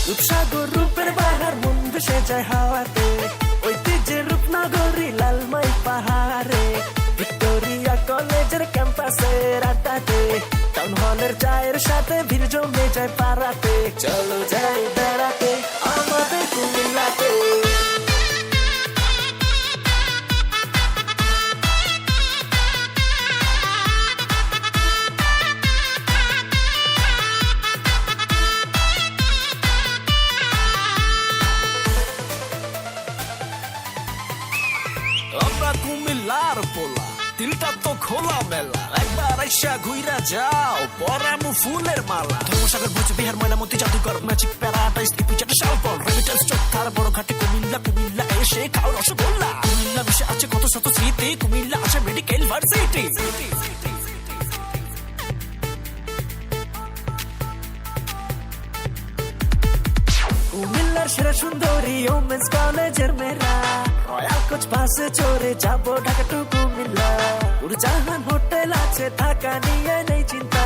দুধসাগর রূপের বাহার মন ভেসে যায় হাওয়াতে, ঐতিহ্যের রূপনগরী লালমাই পাহাড়ে, ভিক্টোরিয়া কলেজের ক্যাম্পাসের আড্ডাতে, টাউন হলের চায়ের সাথে ভিড় জমে যায় পাড়াতে। চলো যাই বেড়াতে আমাদের কুমিল্লাতে। আমরা কুমিল্লার পোলা, দিলটা তো খোলা মেলা, একবার আইসা ঘুইরা যাও পরামু ফুলের মালা। ধর্মসাগর ভোজবিহার ময়নামতি জাদুঘর ম্যাজিক প্যারাডাইস ইপিজেড শালপল রেমিটেন্স চোখার বড় ঘাটে কুমিল্লা। কুমিল্লা এসে খাও রসগোল্লা। কুমিল্লা মিশে আছে কত শত স্মৃতি, কুমিল্লা আছে মেডিকেল ভার্সিটি। কুমিল্লার সেরা সুন্দরী ওমেন্স কলেজের মেয়েরা, রয়্যাল কোচ বাসে চড়ে যাবো ঢাকা টু কুমিল্লা। উড়জাহান হোটেল আছে থাকা নিয়ে নেই চিন্তা,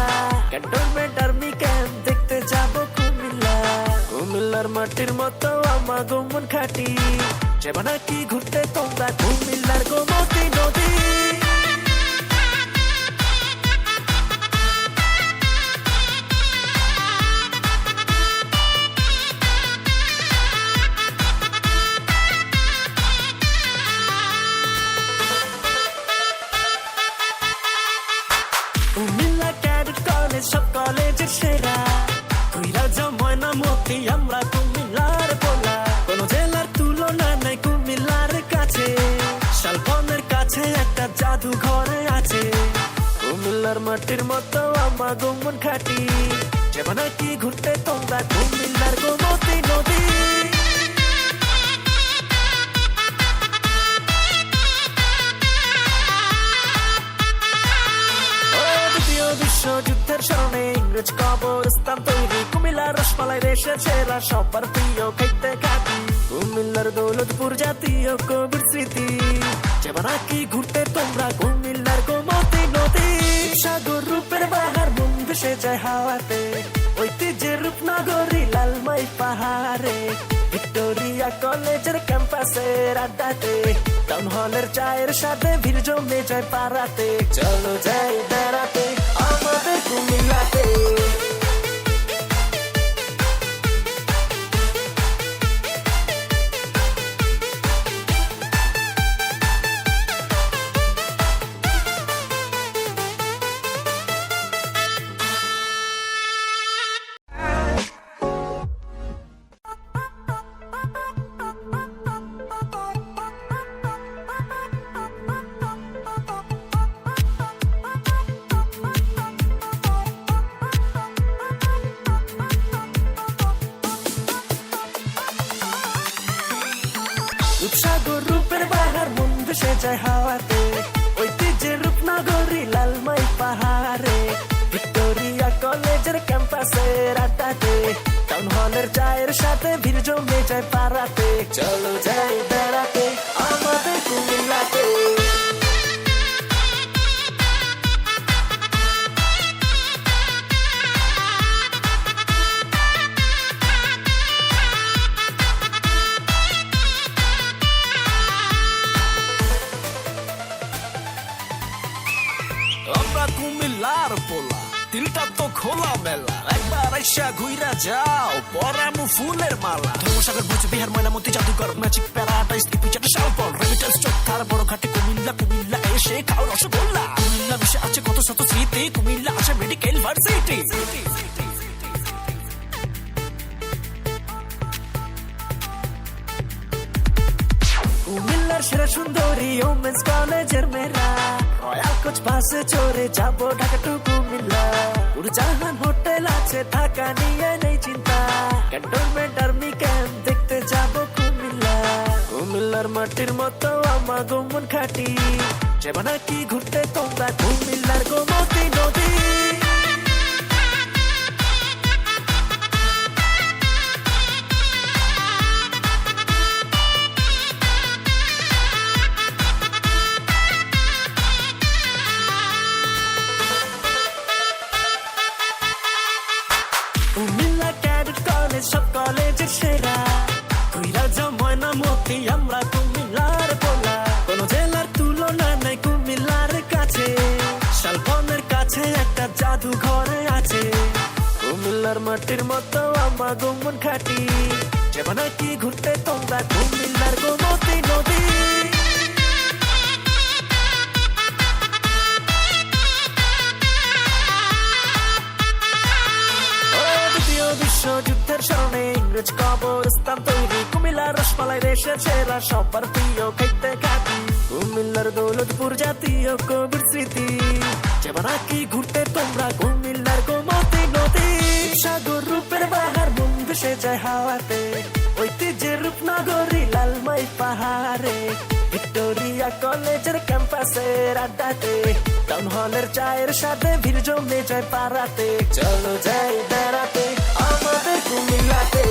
ক্যান্টনমেন্ট আর্মি ক্যাম্প দেখতে যাবো কুমিল্লা। কুমিল্লার মাটির মতো আমার মন খাটি, যাবা নাকি ঘুরতে তোমরা কুমিল্লার গোমতী নদী। কুমিল্লা ক্যাডেট কলেজ সব কলেজের সেরা, কইরা যাও ময়নামতি আমরা কুমিল্লার পোলা। কোন জেলার তুলনা নাই কুমিল্লার কাছে, শালবনের কাছে একটা জাদুঘর আছে। কুমিল্লার মাটির মতো আমার মন খাটি, যাবা নাকি ঘুরতে তোমরা কুমিল্লার গোমতী নদী। বিশ্বযুদ্ধের স্মরণে ইংরেজ কবরস্থান তৈরি, কুমিল্লার রসমালাই দেশের সেরা সবার প্রিয় খাইতে খাতি। কুমিল্লার দৌলতপুর জাতীয় কবির স্মৃতি, যাবা নাকি ঘুরতে তোমরা কুমিল্লার গোমতী নদী। সাগর রূপের বাহার মন ভেসে যায় হাওয়াতে, ঐতিহ্যের রূপনগরী লালমাই পাহাড়ে, ভিক্টোরিয়া কলেজের ক্যাম্পাসের আড্ডাতে, টাউন হলের চায়ের সাথে ভিড় জমে যায় পাড়াতে। চলো যাই বেড়াতে আমাদের কুমিল্লাতে। দুধসাগর রূপের বাহার মন ভেসে যায় হাওয়াতে, ঐতিহ্যের রূপনগরী লালমাই পাহাড়ে, ভিক্টোরিয়া কলেজের ক্যাম্পাসের আড্ডাতে, টাউন হলের চায়ের সাথে ভিড় জমে যায় পাড়াতে। চলো যাই বেড়াতে আমাদের কুমিল্লাতে। আমরা কুমিল্লার পোলা, দিলটা তো খোলা মেলা, একবার আইসা ঘুইরা যাও পরামু ফুলের মালা। ধর্মসাগর ভোজবিহার ময়নামতি জাদুঘর ম্যাজিক প্যারাডাইস ইপিজেড শালপল রেমিটেন্স চোখার বড় ঘাটে কুমিল্লা। কুমিল্লা এসে খাও রসগোল্লা। কুমিল্লা মিশে আছে কত শত স্মৃতি, কুমিল্লা আছে মেডিকেল ভার্সিটি। কুমিল্লার সেরা সুন্দরী ওমেন্স কলেজের মেয়েরা, রয়্যাল কোচ বাসে চড়ে যাবো ঢাকা টু কুমিল্লা। উড়জাহান হোটেল আছে থাকা নিয়ে নেই চিন্তা, ক্যান্টনমেন্ট আর্মি ক্যাম্প দেখতে যাবো কুমিল্লা। কুমিল্লার মাটির মতো আমার মন খাটি, যাবা নাকি ঘুরতে তোমরা কুমিল্লার গোমতী নদী। কুমিল্লা ক্যাডেট কলেজ সব কলেজ কাছে একটা জাদুঘর আছে কুমিল্লার মাটির মতো আমার গোমন খাটি যাবা নাকি ঘুরতে তোমরা কুমিল্লার গোমতী নদী বিশ্বযুদ্ধের স্মরণে ইংরেজ কবরস্থান তৈরি কুমিল্লার রসমালাই দেশের সেরা সবার প্রিয় খাইতে খাতি কুমিল্লার দৌলতপুর জাতীয় কবির স্মৃতি যাবা নাকি ঘুরতে তোমরা কুমিল্লার গোমতী নদী সাগর রূপের বাহার মন ভেসে যায় হাওয়াতে ঐতিহ্যের রূপনগরী লালমাই পাহাড়ে ভিক্টোরিয়া কলেজের ক্যাম্পাসের আড্ডাতে টাউন হলের চায়ের সাথে ভিড় জমে যায় পাড়াতে চলো যাই বেড়াতে আমাদের কুমিল্লাতে